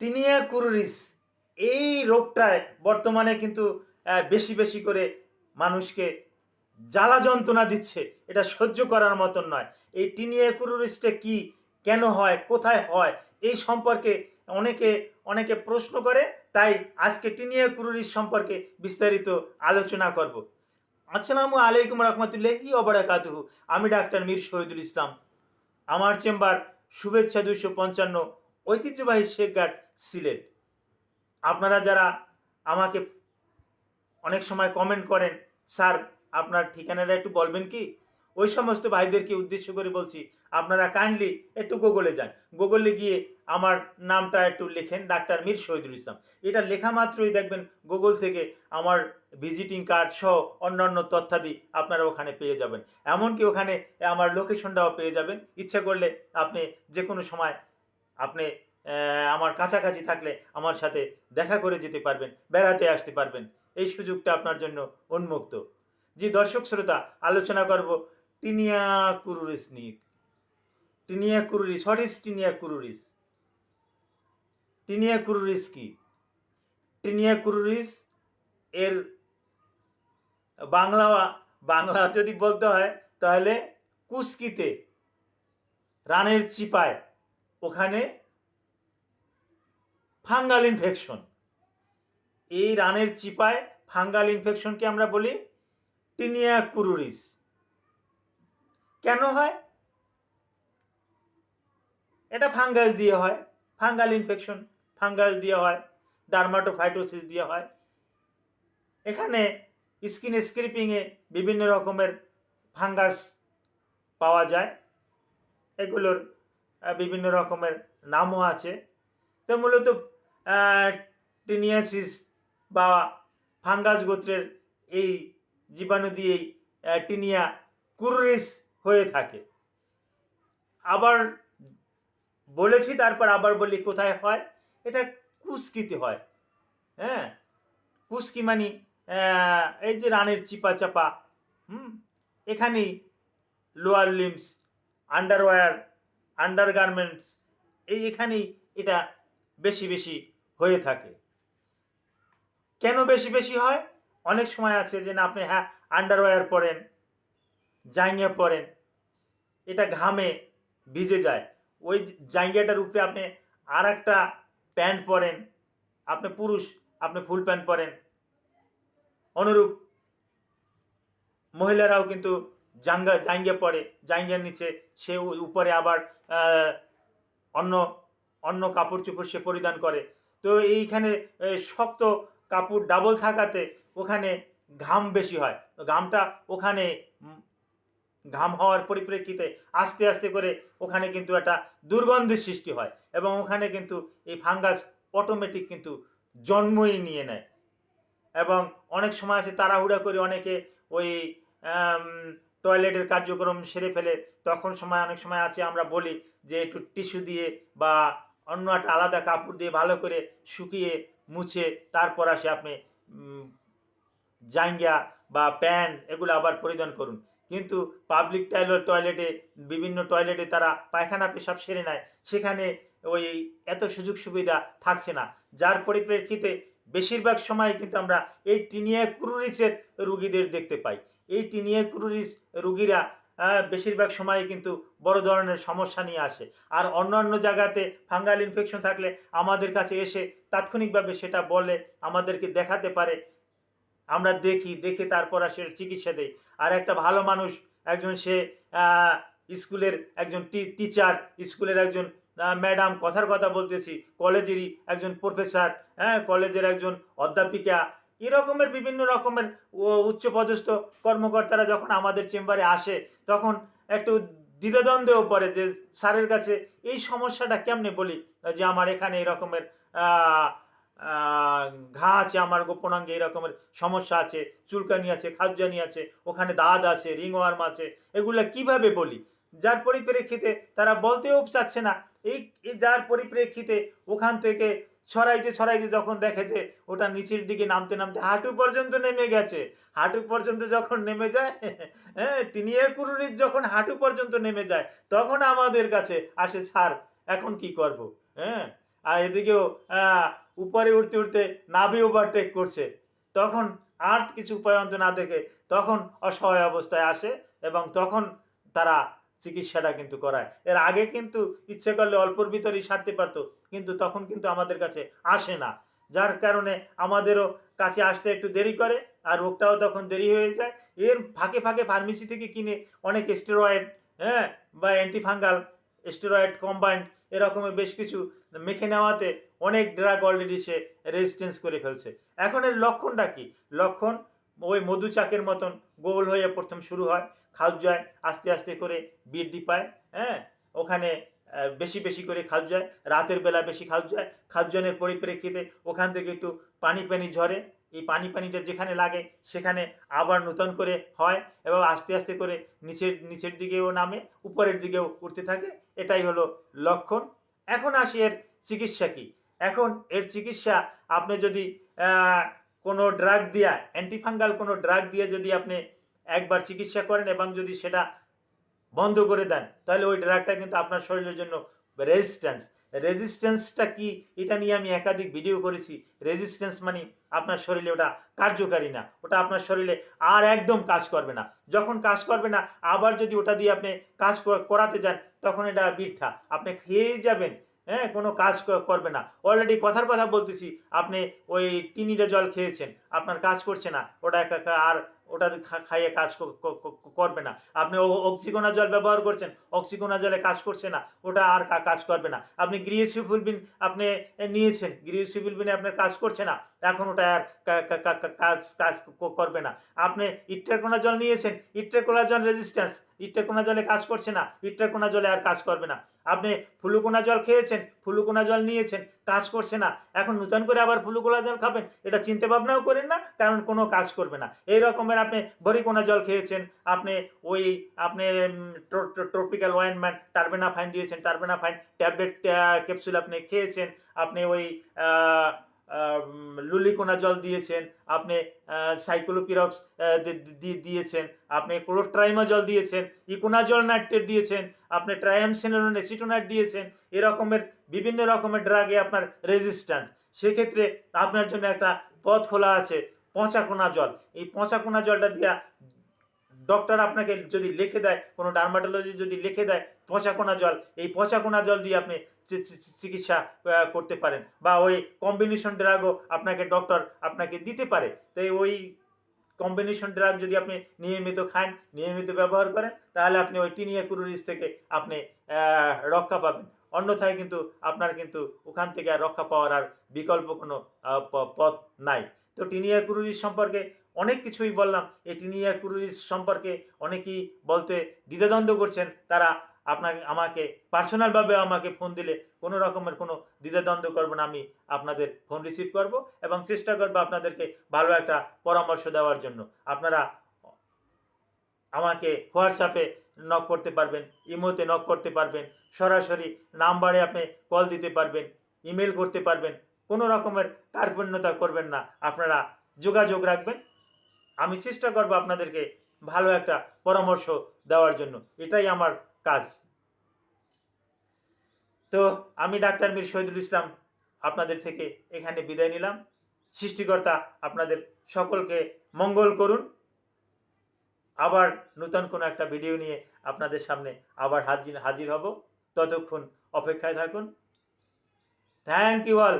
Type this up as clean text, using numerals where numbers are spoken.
Tinea কুরুরিস এই রোগটায় বর্তমানে কিন্তু বেশি বেশি করে মানুষকে জ্বালা যন্ত্রণা দিচ্ছে। এটা সহ্য করার মতন নয়। এই টিনিয়া কুরুরিসটা কি, কেন হয়, কোথায় হয়, এই সম্পর্কে অনেকে অনেকে প্রশ্ন করে। তাই আজকে টিনিয়া কুরুরিস সম্পর্কে বিস্তারিত আলোচনা করব। আসসালামু আলাইকুম রহমতুল্লাহি ওবারাকাতুহু। আমি ডাক্তার মীর শহীদুল ইসলাম। আমার চেম্বার শুভেচ্ছা 255, ঐতিহ্যবাহী শেখঘাট, সিলেট। আপনারা যারা আমাকে অনেক সময় কমেন্ট করেন, স্যার আপনার ঠিকানাটা একটু বলবেন কি, ওই সমস্ত ভাইদেরকে উদ্দেশ্য করে বলছি, আপনারা কাইন্ডলি একটু গুগলে যান। গুগলে গিয়ে আমার নামটা একটু লেখেন, ডাক্তার মীর শহীদুল ইসলাম। এটা লেখা মাত্রই দেখবেন গুগল থেকে আমার ভিজিটিং কার্ড সহ অন্যান্য তথ্যাদি আপনারা ওখানে পেয়ে যাবেন। এমনকি ওখানে আমার লোকেশনটাও পেয়ে যাবেন। ইচ্ছা করলে আপনি যে কোনো সময় আপনি আমার কাছাকাছি থাকলে আমার সাথে দেখা করে যেতে পারবেন, বেড়াতে আসতে পারবেন। এই সুযোগটা আপনার জন্য উন্মুক্ত। জি দর্শক শ্রোতা, আলোচনা করব টিনিয়া কুরুরিস নিয়ে। Tinea cruris, what is tinea cruris? Tinea cruris কি? টিনিয়া কুরুরিস এর বাংলা বাংলা যদি বলতে হয় তাহলে কুস্কিতে, রানের চিপায়, ওখানে ফাঙ্গাল ইনফেকশন। এই রানের চিপায় ফাঙ্গাল ইনফেকশনকে আমরা বলি টিনিয়া কুরুরিস। কেন হয়? এটা ফাঙ্গাস দিয়ে হয়। ফাঙ্গাল ইনফেকশন ফাঙ্গাস দিয়ে হয়, ডার্মাটোফাইটোসিস দিয়ে হয়। এখানে স্কিন স্ক্রিপিংয়ে বিভিন্ন রকমের ফাঙ্গাস পাওয়া যায়। এগুলোর বিভিন্ন রকমের নামও আছে। তো মূলত টিনিয়াসিস বা ফাঙ্গাস গোত্রের এই জীবাণু দিয়েই টিনিয়া কুরুরিস হয়ে থাকে। আবার বলেছি, তারপর আবার বলি কোথায় হয়। এটা কুস্কিতে হয়। হ্যাঁ, কুস্কি মানে এই যে রানের চিপা চাপা, এখানেই লোয়ার লিমস, আন্ডারওয়্যার, আন্ডারগার্মেন্টস, এখানেই এটা বেশি বেশি হয়ে থাকে। কেন বেশি বেশি হয়? অনেক সময় আছে যে না আপনি হ্যাঁ আন্ডারওয়্যার পরেন, জাঙ্গিয়া পরেন, এটা ঘামে ভিজে যায়। ওই জাঙ্গিয়াটার উপরে আপনি আর একটা প্যান্ট পরেন, আপনি পুরুষ, আপনি ফুল প্যান্ট পরেন। অনুরূপ মহিলারাও কিন্তু জাঙ্গিয়া পরে, জাঙ্গিয়ার নিচে সে উপরে আবার অন্য অন্য কাপড় চোপড় সে পরিধান করে। তো এইখানে শক্ত কাপড় ডাবল থাকাতে ওখানে ঘাম বেশি হয়। তো ঘামটা ওখানে ঘাম হওয়ার পরিপ্রেক্ষিতে আস্তে আস্তে করে ওখানে কিন্তু একটা দুর্গন্ধের সৃষ্টি হয় এবং ওখানে কিন্তু এই ফাঙ্গাস অটোমেটিক কিন্তু জন্মই নিয়ে নেয়। এবং অনেক সময় আছে তাড়াহুড়া করে অনেকে ওই টয়লেটের কার্যক্রম সেরে ফেলে, তখন সময় অনেক সময় আছে আমরা বলি যে একটু টিস্যু দিয়ে বা অন্য একটা আলাদা কাপড় দিয়ে ভালো করে শুকিয়ে মুছে তারপর আসে আপনি জাঙ্গিয়া বা প্যান্ট এগুলো আবার পরিধান করুন। কিন্তু পাবলিক টয়লেটে, বিভিন্ন টয়লেটে তারা পায়খানা পেশাব সেরে নেয়, সেখানে ওই এত সুযোগ সুবিধা থাকছে না, যার পরিপ্রেক্ষিতে বেশিরভাগ সময় কিন্তু আমরা এই টিনিয়া কুরুরিসের রুগীদের দেখতে পাই। এই টিনিয়া কুরুরিস রুগীরা বেশিরভাগ সময় কিন্তু বড় ধরনের সমস্যা নিয়ে আসে। আর অন্যান্য জায়গাতে ফাঙ্গাল ইনফেকশন থাকলে আমাদের কাছে এসে তাৎক্ষণিকভাবে সেটা বলে, আমাদেরকে দেখাতে পারে, আমরা দেখি, দেখে তারপর আসে চিকিৎসা দেই। আর একটা ভালো মানুষ, একজন সে স্কুলের একজন টিচার, স্কুলের একজন ম্যাডাম, কথার কথা বলতেছি, কলেজেরই একজন প্রফেসর, হ্যাঁ কলেজের একজন অধ্যাপিকা, এরকমের বিভিন্ন রকমের উচ্চপদস্থ কর্মকর্তারা যখন আমাদের চেম্বারে আসে তখন একটু দ্বিধাদ্বন্দ্বেও পড়ে যে স্যারের কাছে এই সমস্যাটা কেমনে বলি, যে আমার এখানে এরকমের ঘা আছে, আমার গোপনাঙ্গে এরকমের সমস্যা আছে, চুলকানি আছে, খাদ্যানি আছে, ওখানে দাঁত আছে, রিংওয়ার্ম আছে, এগুলো কিভাবে বলি? যার পরিপ্রেক্ষিতে তারা বলতেও চাচ্ছে না। এই যার পরিপ্রেক্ষিতে ওখান থেকে ছড়াইতে ছড়াইতে যখন দেখে যে ওটা নিচের দিকে নামতে নামতে হাঁটু পর্যন্ত নেমে গেছে, হাঁটু পর্যন্ত যখন নেমে যায়, হ্যাঁ টিনিয়া কুরুরিস যখন হাঁটু পর্যন্ত নেমে যায় তখন আমাদের কাছে আসে, স্যার এখন কি করব? হ্যাঁ, আর এদিকেও উপরে উঠতে উঠতে নাভি ওভারটেক করছে, তখন আর কিছু উপায়ন্ত না দেখে তখন অসহায় অবস্থায় আসে এবং তখন তারা চিকিৎসাটা কিন্তু করায়। এর আগে কিন্তু ইচ্ছে করলে অল্পর ভিতরেই সারতে পারতো, কিন্তু তখন কিন্তু আমাদের কাছে আসে না, যার কারণে আমাদেরও কাছে আসতে একটু দেরি করে আর রোগটাও তখন দেরি হয়ে যায়। এর ফাঁকে ফাঁকে ফার্মেসি থেকে কিনে অনেক স্টেরয়েড, হ্যাঁ, বা অ্যান্টিফাঙ্গাল স্টেরয়েড কম্বাইন্ড এরকমের বেশ কিছু মেখে নেওয়াতে অনেক ড্রাগ অলরেডি সে রেজিস্ট্যান্স করে ফেলছে। এখন এর লক্ষণটা কি? লক্ষণ ওই মধুচাকের মতন গোল হয়ে প্রথম শুরু হয়, খাওয়ায় আস্তে আস্তে করে বৃদ্ধি পায়, হ্যাঁ, ওখানে বেশি বেশি করে খাওয়ায়, রাতের বেলা বেশি খাওয়ায়, খাওয়ানোর পরিপ্রেক্ষিতে ওখান থেকে একটু পানি পানি ঝরে, এই পানিটা যেখানে লাগে সেখানে আবার নূতন করে হয় এবং আস্তে আস্তে করে নিচের দিকেও নামে, উপরের দিকেও উঠতে থাকে। এটাই হলো লক্ষণ। এখন আসি এর চিকিৎসা কী। এখন এর চিকিৎসা আপনি যদি কোনো ড্রাগ দিয়া, অ্যান্টিফাঙ্গাল কোনো ড্রাগ দিয়ে যদি আপনি একবার চিকিৎসা করেন এবং যদি সেটা বন্ধ করে দেন, তাহলে ওই ড্রাগটা কিন্তু আপনার শরীরের জন্য রেজিস্ট্যান্সটা কি এটা নিয়ে আমি একাধিক ভিডিও করেছি। রেজিস্ট্যান্স মানে আপনার শরীরে ওটা কার্যকারী না, ওটা আপনার শরীরে আর একদম কাজ করবে না। যখন কাজ করবে না আবার যদি ওটা দিয়ে আপনি কাজ করাতে যান তখন এটা বৃথা, আপনি খেয়েই যাবেন, হ্যাঁ, কোনো কাজ করবে না। অলরেডি কথার কথা বলতেছি, আপনি ওই টিনিটা জল খেয়েছেন, আপনার কাজ করছে না, ওটা আর ওটা খাইয়ে কাজ করবে না। আপনি অক্সিকোনা জল ব্যবহার করছেন, অক্সিকোনা জলে কাজ করছে না, ওটা আর কাজ করবে না। আপনি গ্রিয়েসিফুলবিন আপনি নিয়েছেন, গ্রিয়েসিফুলবিনে আপনার কাজ করছে না, এখন ওটা আর কাজ করবে না। আপনি ইট্রাকোনা জল নিয়েছেন, ইট্রাকোনা জল রেজিস্ট্যান্স, ইট্রাকোনা জলে কাজ করছে না, ইট্রাকোনা জলে আর কাজ করবে না। আপনি ফ্লুকোনা জল খেয়েছেন, ফ্লুকোনা জল নিয়েছেন, কাজ করছে না, এখন নূতন করে আবার ফ্লুকোনা জল খাবেন, এটা চিন্তা ভাবনাও করেন না, কারণ কোনো কাজ করবে না। এই রকমের আপনি ভরিকোনা জল খেয়েছেন, আপনি ওই আপনি ট্রপিক্যাল অয়েনমেন্ট টার্বেনাফাইন দিয়েছেন, টার্বেনাফাইন ট্যাবলেট ক্যাপসুল আপনি খেয়েছেন, আপনি ওই লুলিকোনা জল দিয়েছেন, আপনি সাইক্লোপিরক্স দিয়েছেন, আপনি ক্লোট্রাইমা জল দিয়েছেন, ইকোনাজল নাইট্রেট দিয়েছেন, আপনি ট্রায়ামসিনোন এসিটোনাইট দিয়েছেন, এরকমের বিভিন্ন রকমের ড্রাগে আপনার রেজিস্ট্যান্স। সেক্ষেত্রে আপনার জন্য একটা পথ খোলা আছে, পচাকোনা জল। এই পচাকোনা জলটা দিয়া ডক্টর আপনাকে যদি লিখে দেয়, কোনো ডার্মাটোলজি যদি লিখে দেয় পচাকোনা জল, এই পচাকোনা জল দিয়ে আপনি চিকিৎসা করতে পারেন, বা ওই কম্বিনেশন ড্রাগও আপনাকে ডক্টর আপনাকে দিতে পারে। তাই ওই কম্বিনেশন ড্রাগ যদি আপনি নিয়মিত খান, নিয়মিত ব্যবহার করেন, তাহলে আপনি ওই টিনিয়া কুরুরিস থেকে আপনি রক্ষা পাবেন। অন্যথায় কিন্তু আপনার কিন্তু ওখান থেকে আর রক্ষা পাওয়ার আর বিকল্প কোনো পথ নাই। তো টিনিয়া কুরুরিস সম্পর্কে অনেক কিছুই বললাম। এই টিনিয়া কুরুরিস সম্পর্কে অনেকেই বলতে দ্বিধাদ্বন্দ্ব করছেন, তারা আমাকে পার্সোনালভাবে আমাকে ফোন দিলে কোনো রকমের কোনো দ্বিধাদ্বন্দ্ব করবো না, আমি আপনাদের ফোন রিসিভ করব এবং চেষ্টা করবো আপনাদেরকে ভালো একটা পরামর্শ দেওয়ার জন্য। আপনারা আমাকে হোয়াটসঅ্যাপে নক করতে পারবেন, ইমোতে নক করতে পারবেন, সরাসরি নাম্বারে আপনি কল দিতে পারবেন, ইমেল করতে পারবেন। কোনো রকমের কার্পণ্যতা করবেন না, আপনারা যোগাযোগ রাখবেন। আমি চেষ্টা করব আপনাদেরকে ভালো একটা পরামর্শ দেওয়ার জন্য, এটাই আমার কাজ। তো আমি ডাক্তার মীর শহীদুল ইসলাম আপনাদের থেকে এখানে বিদায় নিলাম। সৃষ্টিকর্তা আপনাদের সকলকে মঙ্গল করুন। আবার নতুন কোনো একটা ভিডিও নিয়ে আপনাদের সামনে আবার হাজির হব। ততক্ষণ অপেক্ষায় থাকুন। Thank you all.